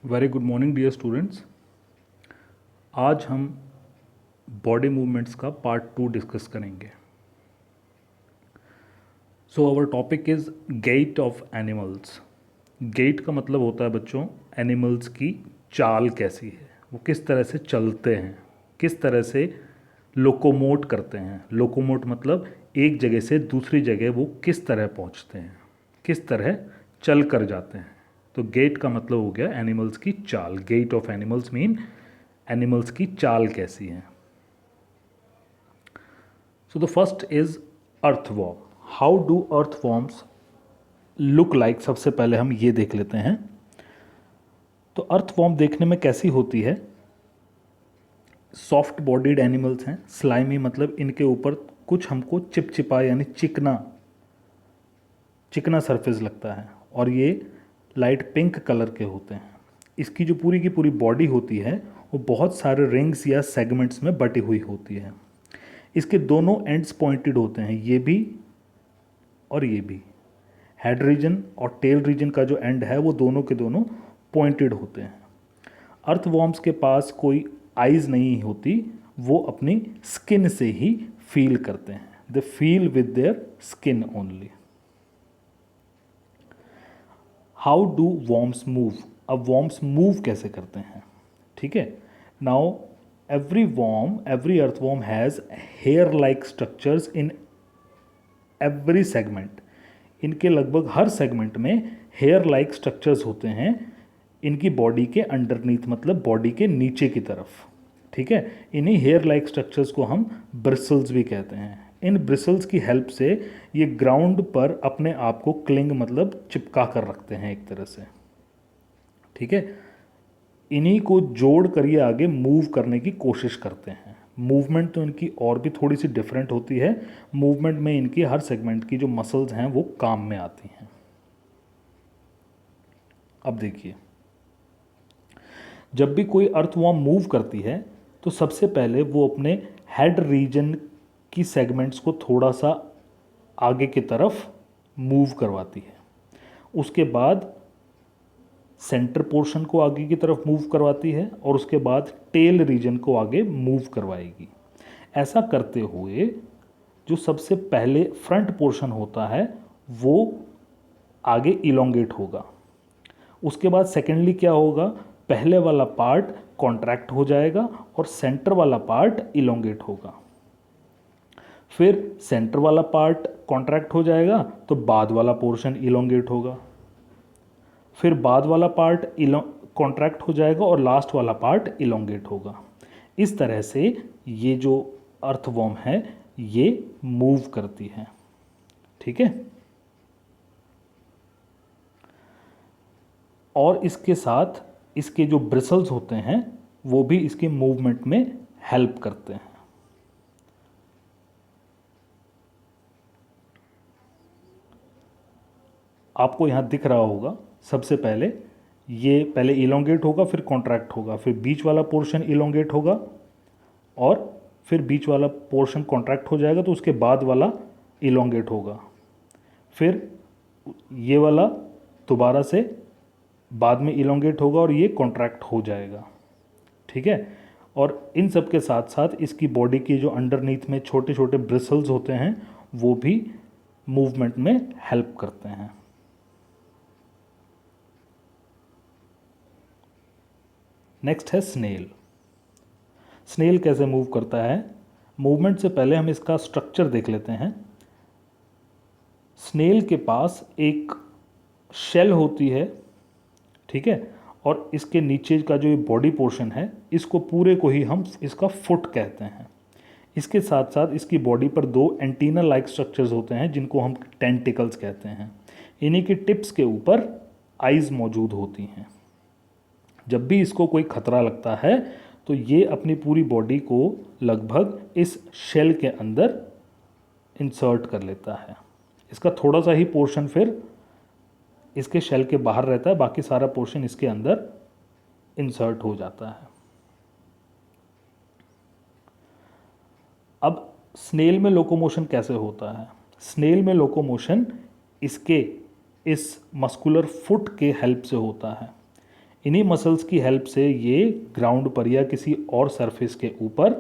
Very good morning dear students. आज हम body movements का पार्ट 2 डिस्कस करेंगे। So our topic is gait of animals. Gait का मतलब होता है बच्चों एनिमल्स की चाल कैसी है, वो किस तरह से चलते हैं, किस तरह से लोकोमोट करते हैं। लोकोमोट मतलब एक जगह से दूसरी जगह वो किस तरह पहुंचते हैं, किस तरह चल कर जाते हैं। तो गेट का मतलब हो गया एनिमल्स की चाल। Gait of animals mean animals की चाल कैसी है। So the first is earthworm. How do earthworms look like. सबसे पहले हम ये देख लेते हैं। तो अर्थवॉर्म देखने में कैसी होती है। सॉफ्ट बॉडीड एनिमल्स हैं। स्लाइमी मतलब इनके ऊपर कुछ हमको चिपचिपा यानी चिकना चिकना सरफेस लगता है, और ये लाइट पिंक कलर के होते हैं। इसकी जो पूरी की पूरी बॉडी होती है वो बहुत सारे रिंग्स या सेगमेंट्स में बटी हुई होती है। इसके दोनों एंड्स पॉइंटेड होते हैं, ये भी और ये भी। हेड रीजन और टेल रीजन का जो एंड है वो दोनों के दोनों पॉइंटेड होते हैं। अर्थवॉर्म्स के पास कोई आइज नहीं होती, वो अपनी स्किन से ही फील करते हैं। They feel with their skin only. How do worms move. अब वॉर्म्स मूव कैसे करते हैं, ठीक है। Now every earthworm has hair like structures in every segment. इनके लगभग हर सेगमेंट में हेयर लाइक स्ट्रक्चर्स होते हैं इनकी बॉडी के अंडरनीथ, मतलब बॉडी के नीचे की तरफ, ठीक है। इन्हीं हेयर लाइक स्ट्रक्चर्स को हम ब्रिसल्स भी कहते हैं। इन ब्रिसल्स की हेल्प से ये ग्राउंड पर अपने आप को क्लिंग मतलब चिपका कर रखते हैं एक तरह से, ठीक है। इन्हीं को जोड़ कर ये आगे मूव करने की कोशिश करते हैं। मूवमेंट तो इनकी और भी थोड़ी सी डिफरेंट होती है। मूवमेंट में इनकी हर सेगमेंट की जो मसल्स हैं वो काम में आती हैं। अब देखिए, जब भी कोई अर्थवॉर्म मूव करती है तो सबसे पहले वो अपने हेड रीजन की सेगमेंट्स को थोड़ा सा आगे की तरफ मूव करवाती है। उसके बाद सेंटर पोर्शन को आगे की तरफ मूव करवाती है, और उसके बाद टेल रीजन को आगे मूव करवाएगी। ऐसा करते हुए जो सबसे पहले फ्रंट पोर्शन होता है वो आगे इलोंगेट होगा। उसके बाद सेकेंडली क्या होगा, पहले वाला पार्ट कॉन्ट्रैक्ट हो जाएगा और सेंटर वाला पार्ट इलोंगेट होगा। फिर सेंटर वाला पार्ट कॉन्ट्रैक्ट हो जाएगा तो बाद वाला पोर्शन इलोंगेट होगा। फिर बाद वाला पार्ट कॉन्ट्रैक्ट हो जाएगा और लास्ट वाला पार्ट इलोंगेट होगा। इस तरह से ये जो अर्थवॉर्म है ये मूव करती है, ठीक है। और इसके साथ इसके जो ब्रिसल्स होते हैं वो भी इसके मूवमेंट में हेल्प करते हैं। आपको यहाँ दिख रहा होगा, सबसे पहले ये पहले इलोंगेट होगा, फिर कॉन्ट्रैक्ट होगा, फिर बीच वाला पोर्शन इलोंगेट होगा, और फिर बीच वाला पोर्शन कॉन्ट्रैक्ट हो जाएगा तो उसके बाद वाला इलोंगेट होगा। फिर ये वाला दोबारा से बाद में इलोंगेट होगा और ये कॉन्ट्रैक्ट हो जाएगा, ठीक है। और इन सब के साथ साथ इसकी बॉडी की जो अंडरनीथ में छोटे छोटे ब्रिसल्स होते हैं वो भी मूवमेंट में हेल्प करते हैं। नेक्स्ट है स्नेल। स्नेल कैसे मूव करता है। मूवमेंट से पहले हम इसका स्ट्रक्चर देख लेते हैं। स्नेल के पास एक शेल होती है, ठीक है, और इसके नीचे का जो बॉडी पोर्शन है इसको पूरे को ही हम इसका फुट कहते हैं। इसके साथ साथ इसकी बॉडी पर दो एंटीना लाइक स्ट्रक्चर्स होते हैं जिनको हम टेंटिकल्स कहते हैं। इन्हीं की टिप्स के ऊपर आइज़ मौजूद होती हैं। जब भी इसको कोई खतरा लगता है तो ये अपनी पूरी बॉडी को लगभग इस शेल के अंदर इंसर्ट कर लेता है। इसका थोड़ा सा ही पोर्शन फिर इसके शेल के बाहर रहता है, बाकी सारा पोर्शन इसके अंदर इंसर्ट हो जाता है। अब स्नेल में लोकोमोशन कैसे होता है। स्नेल में लोकोमोशन इसके इस मस्कुलर फुट के हेल्प से होता है। इन्हीं मसल्स की हेल्प से ये ग्राउंड पर या किसी और सरफेस के ऊपर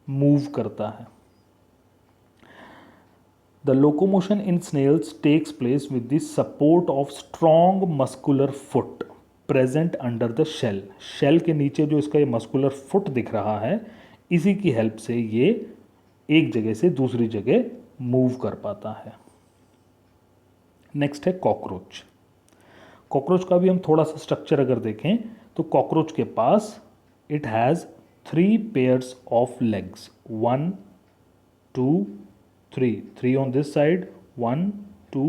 मूव करता है। The locomotion in snails takes place with the support of strong muscular foot present under the shell. Shell के नीचे जो इसका ये मस्कुलर फुट दिख रहा है, इसी की हेल्प से ये एक जगह से दूसरी जगह मूव कर पाता है। नेक्स्ट है कॉकरोच। कॉकरोच का भी हम थोड़ा सा स्ट्रक्चर अगर देखें तो कॉकरोच के पास it has 3 pairs of legs, 1 2 3 on this side, 1 2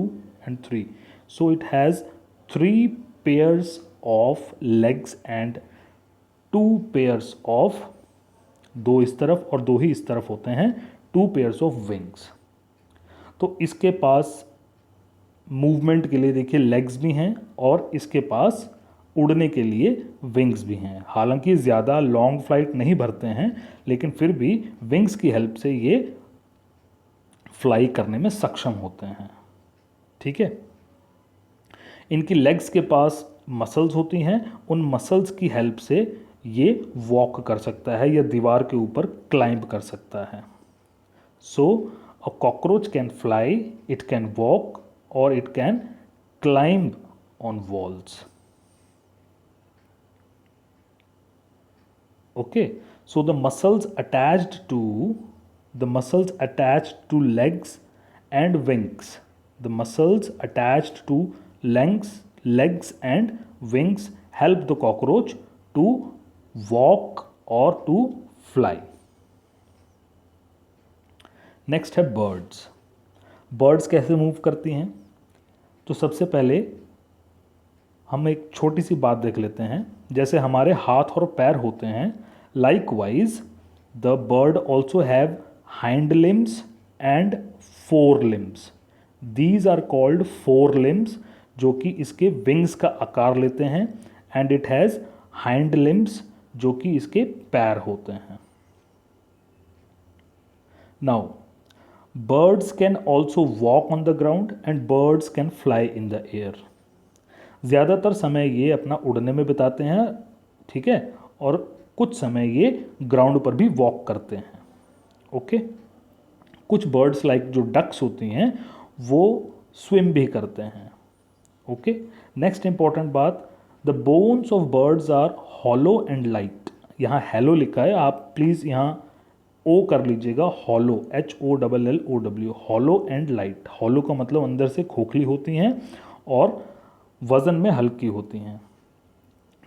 and 3. So it has 3 pairs of legs and 2 pairs of, 2 इस तरफ और 2 ही इस तरफ होते हैं, 2 pairs of wings। तो इसके पास मूवमेंट के लिए देखिए लेग्स भी हैं और इसके पास उड़ने के लिए विंग्स भी हैं। हालांकि ज़्यादा लॉन्ग फ्लाइट नहीं भरते हैं, लेकिन फिर भी विंग्स की हेल्प से ये फ्लाई करने में सक्षम होते हैं। ठीक है, इनकी लेग्स के पास मसल्स होती हैं, उन मसल्स की हेल्प से ये वॉक कर सकता है या दीवार के ऊपर क्लाइंब कर सकता है। So a cockroach can fly, it can walk और it can climb on walls. Okay, so the muscles attached to legs and wings. The muscles attached to legs and wings help the cockroach to walk or to fly. Next है birds. Birds कैसे move करती हैं? तो सबसे पहले हम एक छोटी सी बात देख लेते हैं। जैसे हमारे हाथ और पैर होते हैं, likewise the bird also have hind limbs and forelimbs. These are called forelimbs, जो कि इसके विंग्स का आकार लेते हैं, and it has hind limbs, जो कि इसके पैर होते हैं। Now, birds can also walk on the ground and birds can fly in the air. ज़्यादातर समय ये अपना उड़ने में बिताते हैं, ठीक है, और कुछ समय ये ग्राउंड पर भी वॉक करते हैं। ओके, कुछ बर्ड्स लाइक जो डक्स होती हैं वो स्विम भी करते हैं। ओके, नेक्स्ट इंपॉर्टेंट बात, the bones of birds are hollow and light. यहाँ हेलो लिखा है, आप प्लीज़ यहाँ ओ कर लीजिएगा, hollow, HOLLOW, hollow and light. Hollow का मतलब अंदर से खोखली होती हैं और वज़न में हल्की होती हैं।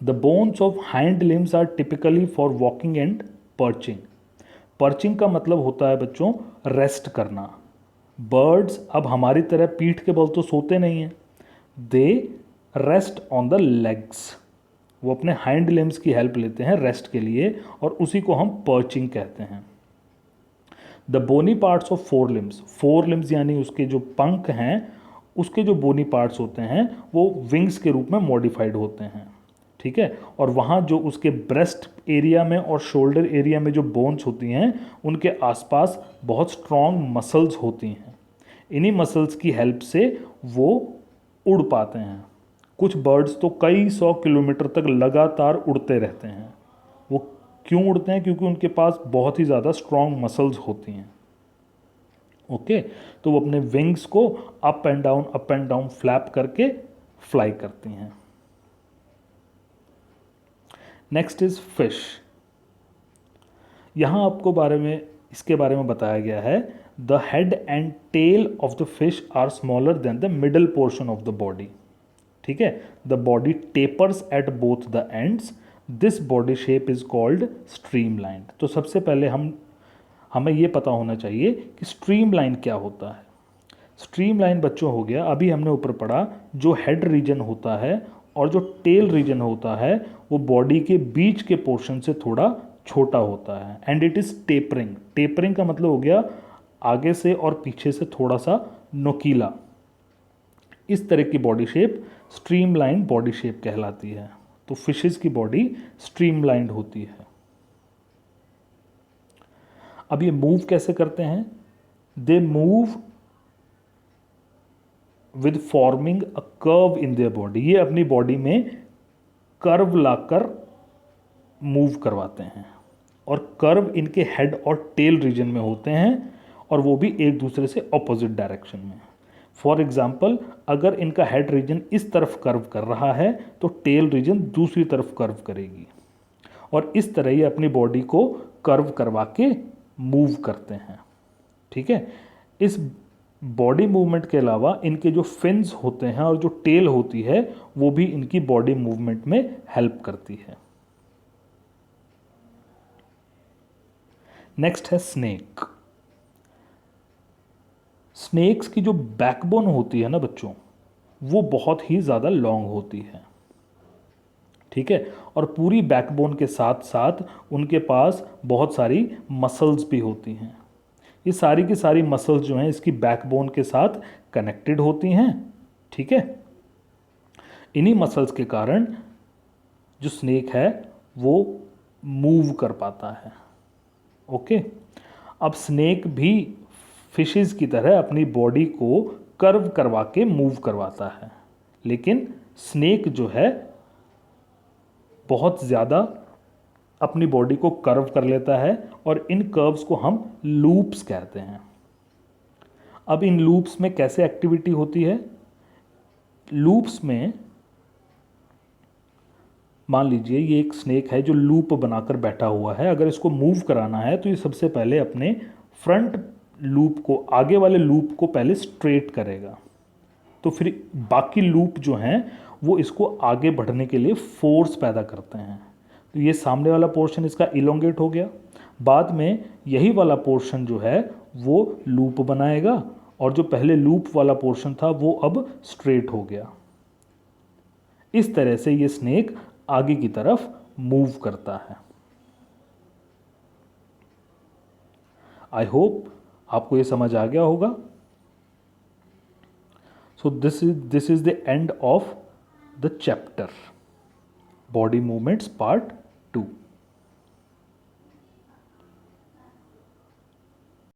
The bones of hind limbs are typically for walking and perching. Perching का मतलब होता है बच्चों रेस्ट करना। बर्ड्स अब हमारी तरह पीठ के बल तो सोते नहीं हैं, दे रेस्ट ऑन द लेग्स। वो अपने हाइंड लिम्स की हेल्प लेते हैं रेस्ट के लिए और उसी को हम पर्चिंग कहते हैं। The bony parts of fore limbs यानी उसके जो पंख हैं, उसके जो बोनी पार्ट्स होते हैं वो विंग्स के रूप में मॉडिफाइड होते हैं। ठीक है, और वहाँ जो उसके ब्रेस्ट एरिया में और शोल्डर एरिया में जो बोन्स होती हैं उनके आसपास बहुत स्ट्रॉन्ग मसल्स होती हैं। इन्हीं मसल्स की हेल्प से वो उड़ पाते हैं। कुछ बर्ड्स तो कई 100 किलोमीटर तक लगातार उड़ते रहते हैं। वो क्यों उड़ते हैं? क्योंकि उनके पास बहुत ही ज़्यादा स्ट्रॉन्ग मसल्स होती हैं। ओके, तो वो अपने विंग्स को अप एंड डाउन फ्लैप करके फ्लाई करती हैं। Next is fish. यहाँ आपको इसके बारे में बताया गया है, the head and tail of the fish are smaller than the middle portion of the body. ठीक है, the body tapers at both the ends, this body shape is called streamline. तो सबसे पहले हमें ये पता होना चाहिए कि स्ट्रीमलाइन क्या होता है। स्ट्रीमलाइन बच्चों हो गया, अभी हमने ऊपर पढ़ा, जो हेड रीजन होता है और जो टेल रीजन होता है वो बॉडी के बीच के पोर्शन से थोड़ा छोटा होता है, and it is tapering. Tapering का मतलब हो गया आगे से और पीछे से थोड़ा सा नोकीला। इस तरह की body shape streamline body shape कहलाती है। तो फिशेस की बॉडी स्ट्रीमलाइंड होती है। अब ये मूव कैसे करते हैं? They move with forming a curve in their body. ये अपनी बॉडी में कर्व लाकर मूव करवाते हैं, और कर्व इनके हेड और टेल रीजन में होते हैं, और वो भी एक दूसरे से ऑपोजिट डायरेक्शन में। फॉर एग्जाम्पल, अगर इनका हेड रीजन इस तरफ कर्व कर रहा है तो टेल रीजन दूसरी तरफ कर्व करेगी, और इस तरह ये अपनी बॉडी को कर्व करवा के मूव करते हैं। ठीक है, इस बॉडी मूवमेंट के अलावा इनके जो फिन्स होते हैं और जो टेल होती है वो भी इनकी बॉडी मूवमेंट में हेल्प करती है। नेक्स्ट है स्नेक। स्नेक्स की जो बैकबोन होती है ना बच्चों, वो बहुत ही ज़्यादा लॉन्ग होती है। ठीक है, और पूरी बैकबोन के साथ साथ उनके पास बहुत सारी मसल्स भी होती हैं। ये सारी की सारी मसल्स जो हैं इसकी बैकबोन के साथ कनेक्टेड होती हैं। ठीक है, इन्हीं मसल्स के कारण जो स्नेक है वो मूव कर पाता है। ओके, अब स्नेक भी फिशेस की तरह अपनी बॉडी को कर्व करवा के मूव करवाता है, लेकिन स्नेक जो है बहुत ज़्यादा अपनी बॉडी को कर्व कर लेता है, और इन कर्व्स को हम लूप्स कहते हैं। अब इन लूप्स में कैसे एक्टिविटी होती है? लूप्स में मान लीजिए ये एक स्नेक है जो लूप बनाकर बैठा हुआ है। अगर इसको मूव कराना है तो ये सबसे पहले अपने फ्रंट लूप को, आगे वाले लूप को पहले स्ट्रेट करेगा, तो फिर बाकी लूप जो हैं वो इसको आगे बढ़ने के लिए फोर्स पैदा करते हैं। तो ये सामने वाला पोर्शन इसका इलोंगेट हो गया, बाद में यही वाला पोर्शन जो है वो लूप बनाएगा, और जो पहले लूप वाला पोर्शन था वो अब स्ट्रेट हो गया। इस तरह से ये स्नेक आगे की तरफ मूव करता है। आई होप आपको ये समझ आ गया होगा। So this is the end of the chapter body movements part 2।